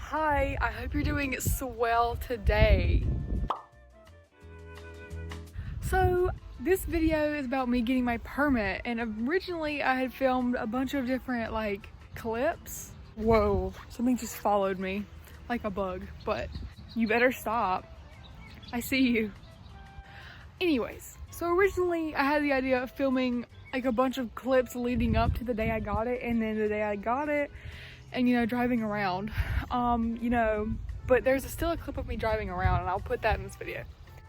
Hi, I hope you're doing swell today. So this video is about me getting my permit, and originally I had filmed a bunch of different clips. Whoa, something just followed me like a bug, but you better stop. I see you. Anyways, so originally I had the idea of filming like a bunch of clips leading up to the day I got it, and then the day I got it, and driving around. But there's still a clip of me driving around, and I'll put that in this video.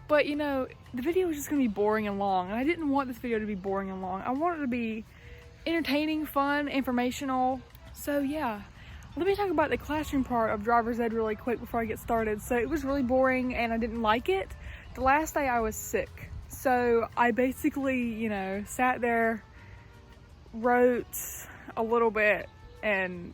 But the video was just gonna be boring and long, and I didn't want this video to be boring and long. I wanted it to be entertaining, fun, informational. So yeah, let me talk about the classroom part of driver's ed really quick before I get started. So it was really boring and I didn't like it. The last day I was sick. So I basically, sat there, wrote a little bit, and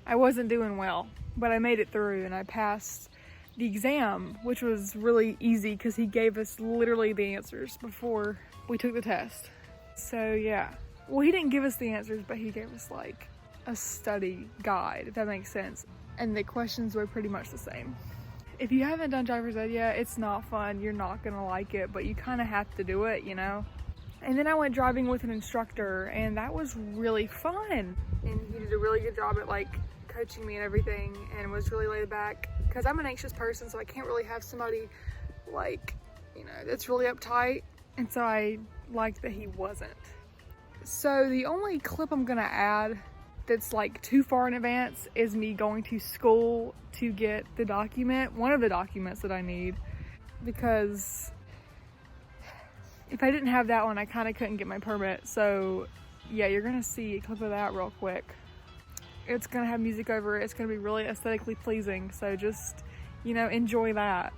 I wasn't doing well, but I made it through and I passed the exam, which was really easy because he gave us literally the answers before we took the test. So yeah, well, he didn't give us the answers, but he gave us like a study guide, if that makes sense. And the questions were pretty much the same. If you haven't done driver's ed yet, it's not fun. You're not gonna like it, but you kind of have to do it, And then I went driving with an instructor, and that was really fun. And he did a really good job at coaching me and everything, and was really laid back because I'm an anxious person, so I can't really have somebody that's really uptight, and so I liked that he wasn't. So the only clip I'm gonna add that's too far in advance is me going to school to get the document, one of the documents that I need, because if I didn't have that one, I kind of couldn't get my permit. So yeah, you're gonna see a clip of that real quick. It's gonna have music over it. It's gonna be really aesthetically pleasing. So just, enjoy that.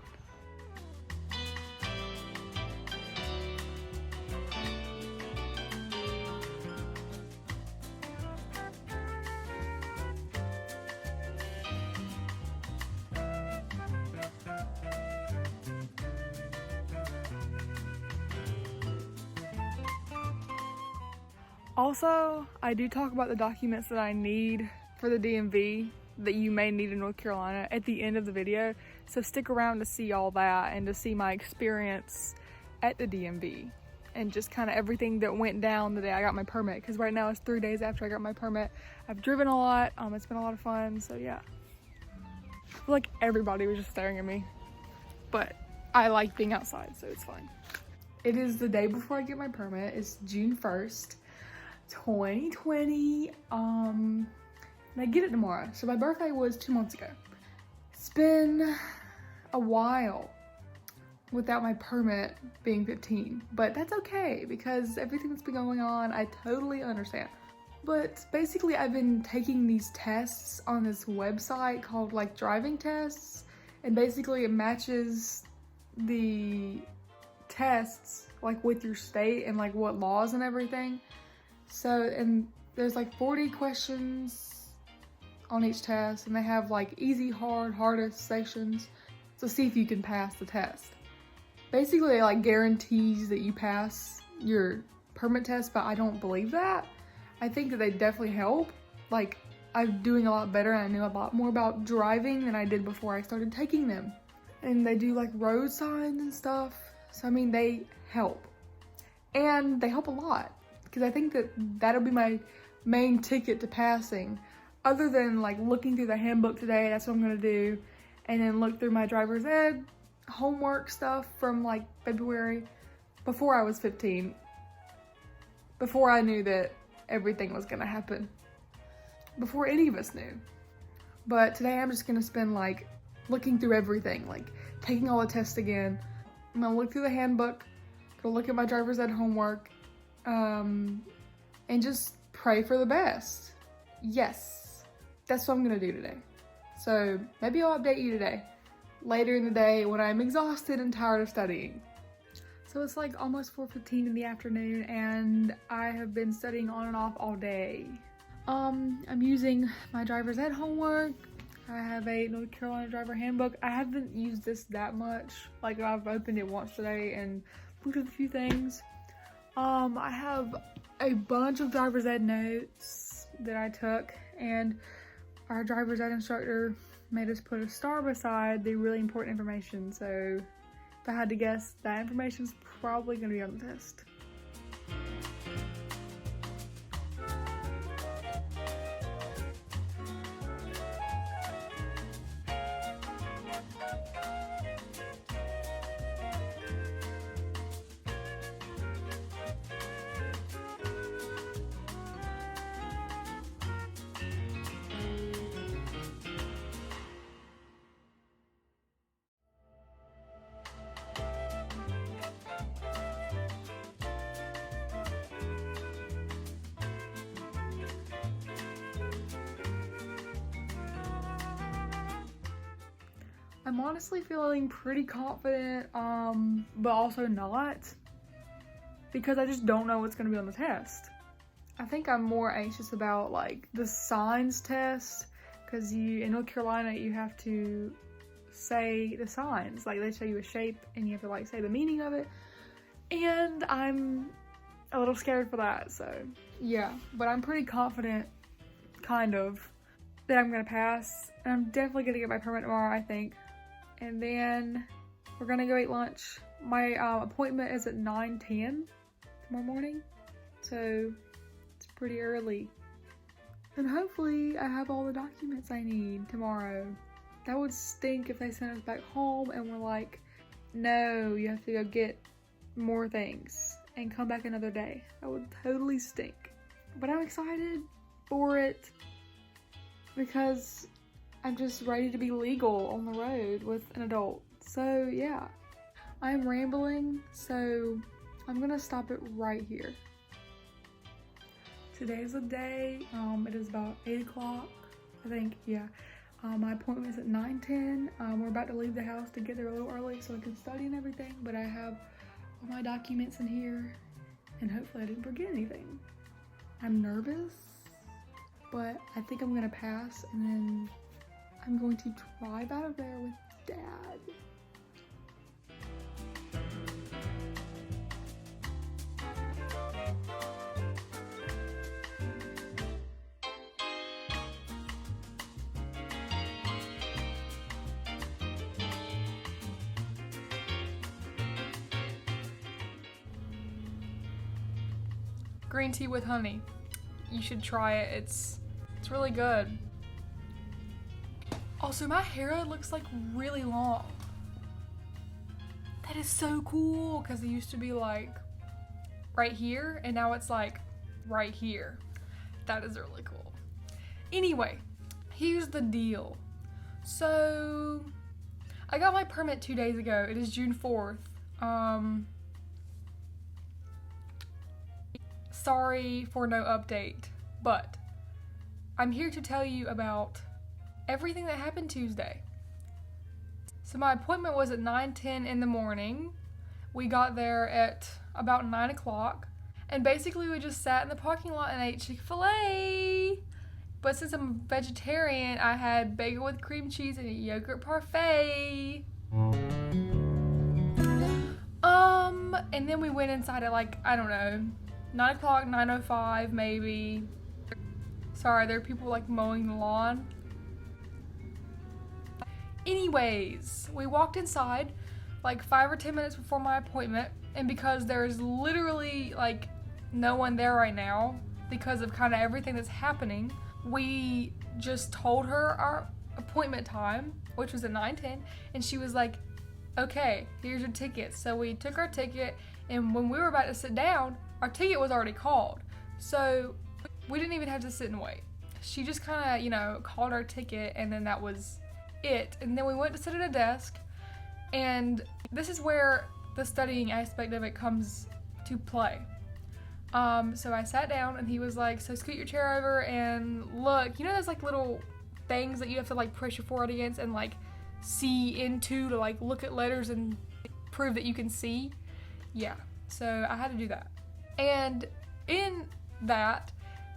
Also, I do talk about the documents that I need for the DMV that you may need in North Carolina at the end of the video. So stick around to see all that and to see my experience at the DMV and just kind of everything that went down the day I got my permit. Because right now it's 3 days after I got my permit. I've driven a lot. It's been a lot of fun. So yeah, I feel like everybody was just staring at me, but I like being outside, so it's fine. It is the day before I get my permit. It's June 1st. 2020, and I get it tomorrow. So my birthday was 2 months ago. It's been a while without my permit being 15, but that's okay because everything that's been going on, I totally understand. But basically I've been taking these tests on this website called driving tests, and basically it matches the tests with your state and what laws and everything. So, and there's 40 questions on each test, and they have easy, hard, hardest sections to see if you can pass the test. Basically, it guarantees that you pass your permit test, but I don't believe that. I think that they definitely help. I'm doing a lot better, and I knew a lot more about driving than I did before I started taking them. And they do road signs and stuff. So, they help. And they help a lot. Because I think that that'll be my main ticket to passing. Other than looking through the handbook today, that's what I'm gonna do. And then look through my driver's ed homework stuff from February, before I was 15. Before I knew that everything was gonna happen. Before any of us knew. But today I'm just gonna spend looking through everything, taking all the tests again. I'm gonna look through the handbook, gonna look at my driver's ed homework, and just pray for the best. Yes, that's what I'm gonna do today. So maybe I'll update you today, later in the day when I'm exhausted and tired of studying. So it's almost 4:15 in the afternoon, and I have been studying on and off all day. I'm using my driver's ed homework. I have a North Carolina driver handbook. I haven't used this that much. I've opened it once today and looked at a few things. I have a bunch of driver's ed notes that I took, and our driver's ed instructor made us put a star beside the really important information. So if I had to guess, that information's probably gonna be on the test. I'm honestly feeling pretty confident, but also not, because I just don't know what's gonna be on the test. I think I'm more anxious about like the signs test, because in North Carolina you have to say the signs, like they show you a shape and you have to like say the meaning of it, and I'm a little scared for that. So yeah, but I'm pretty confident, kind of, that I'm gonna pass, and I'm definitely gonna get my permit tomorrow, I think. And then we're gonna go eat lunch. My appointment is at 9:10 tomorrow morning, so it's pretty early. And hopefully I have all the documents I need tomorrow. That would stink if they sent us back home and we're like, no, you have to go get more things and come back another day. That would totally stink. But I'm excited for it because I'm just ready to be legal on the road with an adult. So yeah, I'm rambling, so I'm gonna stop it right here. Today's the day. It is about 8 o'clock, I think, yeah. My appointment is at 9:10. We're about to leave the house to get there a little early so I can study and everything, but I have all my documents in here and hopefully I didn't forget anything. I'm nervous, but I think I'm gonna pass, and then I'm going to drive out of there with Dad. Green tea with honey. You should try it. It's really good. Also, my hair looks like really long. That is so cool, because it used to be like right here and now it's like right here. That is really cool. Anyway, here's the deal. So I got my permit 2 days ago. It is June 4th. Sorry for no update, but I'm here to tell you about everything that happened Tuesday. So my appointment was at 9:10 in the morning. We got there at about 9 o'clock, and basically we just sat in the parking lot and ate Chick-fil-A. But since I'm vegetarian, I had bagel with cream cheese and a yogurt parfait. And then we went inside at like, I don't know, 9 o'clock, 9:05 maybe. Sorry, there are people like mowing the lawn. Anyways, we walked inside like 5 or 10 minutes before my appointment, and because there's literally like no one there right now because of kind of everything that's happening, we just told her our appointment time, which was at 9:10, and she was like, okay, here's your ticket. So we took our ticket, and when we were about to sit down, our ticket was already called. So we didn't even have to sit and wait. She just kind of, called our ticket, and then that was it. And then we went to sit at a desk, and this is where the studying aspect of it comes to play. So I sat down, and he was like, so scoot your chair over and look. Those like little things that you have to like press your forehead against and like see into to like look at letters and prove that you can see? Yeah, so I had to do that. And in that,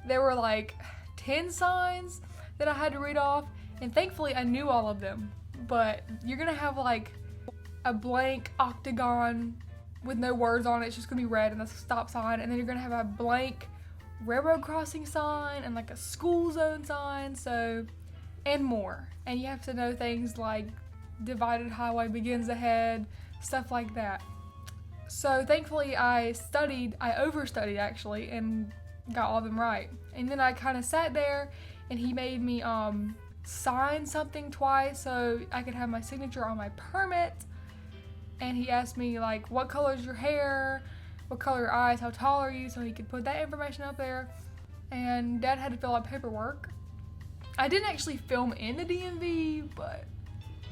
there were like 10 signs that I had to read off, and thankfully I knew all of them. But you're gonna have like a blank octagon with no words on it. It's just gonna be red, and that's a stop sign. And then you're gonna have a blank railroad crossing sign and like a school zone sign. So and more. And you have to know things like divided highway begins ahead, stuff like that. So thankfully I overstudied actually, and got all of them right. And then I kind of sat there and he made me sign something twice so I could have my signature on my permit. And he asked me like, what color is your hair? What color are your eyes? How tall are you? So he could put that information up there. And Dad had to fill out paperwork. I didn't actually film in the DMV, but...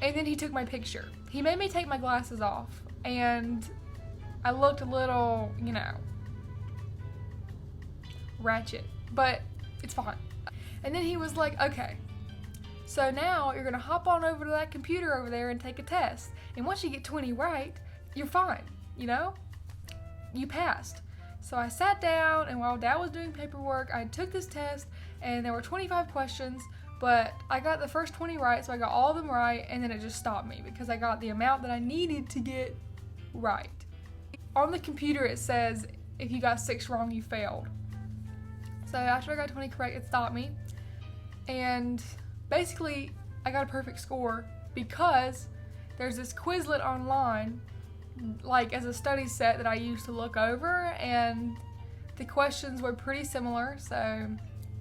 And then he took my picture. He made me take my glasses off. And I looked a little, you know, ratchet. But it's fine. And then he was like, okay, so now you're gonna hop on over to that computer over there and take a test. And once you get 20 right, you're fine, you know? You passed. So I sat down, and while Dad was doing paperwork, I took this test, and there were 25 questions, but I got the first 20 right, so I got all of them right, and then it just stopped me because I got the amount that I needed to get right. On the computer it says, if you got 6 wrong, you failed. So after I got 20 correct, it stopped me, and basically I got a perfect score because there's this Quizlet online, like as a study set that I used to look over, and the questions were pretty similar. So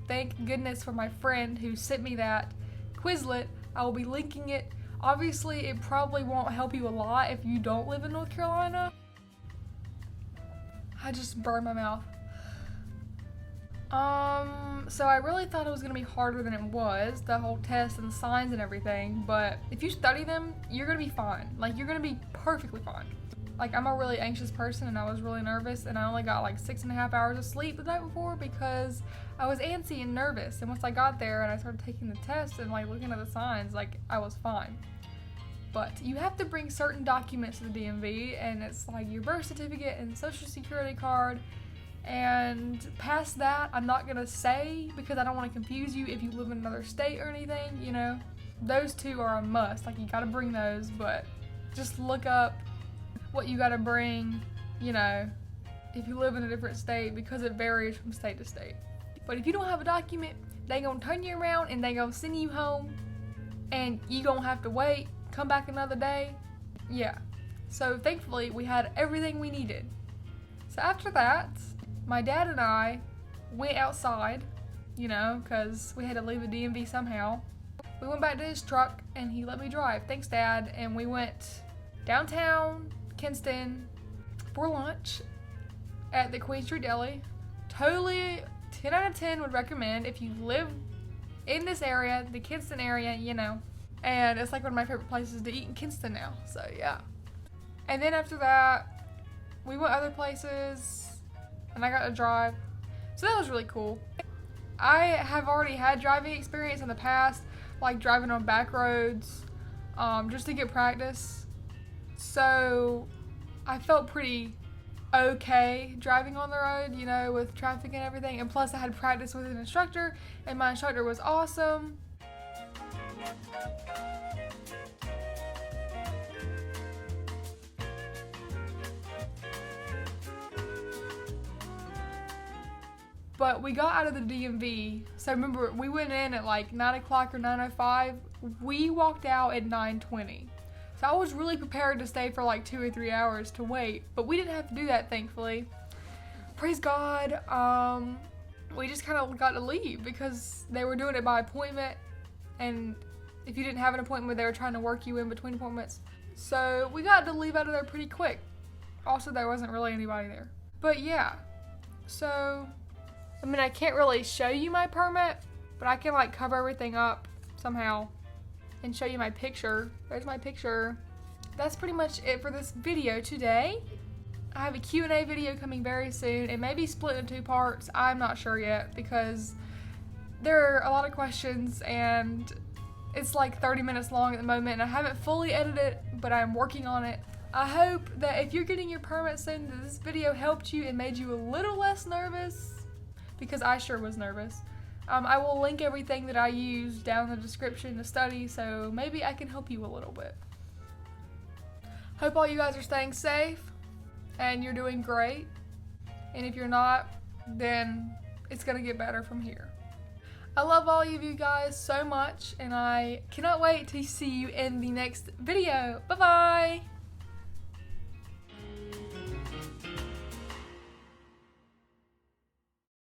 thank goodness for my friend who sent me that Quizlet. I will be linking it. Obviously it probably won't help you a lot if you don't live in North Carolina. I just burned my mouth. So I really thought it was gonna be harder than it was, the whole test and the signs and everything, but if you study them, you're gonna be fine. Like, you're gonna be perfectly fine. Like, I'm a really anxious person, and I was really nervous, and I only got like 6.5 hours of sleep the night before because I was antsy and nervous. And once I got there and I started taking the test and like looking at the signs, like, I was fine. But you have to bring certain documents to the DMV, and it's like your birth certificate and social security card. And past that, I'm not gonna say because I don't want to confuse you if you live in another state or anything, you know. Those two are a must, like you gotta bring those, but just look up what you gotta bring, you know, if you live in a different state, because it varies from state to state. But if you don't have a document, they gonna turn you around and they gonna send you home, and you gonna have to wait, come back another day. Yeah, so thankfully we had everything we needed. So after that, my dad and I went outside, you know, because we had to leave the DMV somehow. We went back to his truck and he let me drive. Thanks, Dad. And we went downtown Kinston for lunch at the Queen Street Deli. Totally 10 out of 10 would recommend if you live in this area, the Kinston area, you know. And it's like one of my favorite places to eat in Kinston now, so yeah. And then after that, we went other places, and I got to drive, so that was really cool. I have already had driving experience in the past, like driving on back roads, just to get practice, so I felt pretty okay driving on the road, you know, with traffic and everything, and plus I had practice with an instructor, and my instructor was awesome. But we got out of the DMV, so remember, we went in at like 9 o'clock or 9:05. We walked out at 9:20. So I was really prepared to stay for like 2 or 3 hours to wait, but we didn't have to do that, thankfully. Praise God. We just kind of got to leave because they were doing it by appointment, and if you didn't have an appointment, they were trying to work you in between appointments. So we got to leave out of there pretty quick. Also, there wasn't really anybody there. But yeah, so I mean, I can't really show you my permit, but I can like cover everything up somehow and show you my picture. There's my picture. That's pretty much it for this video today. I have a Q&A video coming very soon. It may be split in 2 parts. I'm not sure yet because there are a lot of questions and it's like 30 minutes long at the moment, and I haven't fully edited it, but I'm working on it. I hope that if you're getting your permit soon, that this video helped you and made you a little less nervous, because I sure was nervous. I will link everything that I used down in the description to study, so maybe I can help you a little bit. Hope all you guys are staying safe and you're doing great. And if you're not, then it's gonna get better from here. I love all of you guys so much, and I cannot wait to see you in the next video. Bye bye!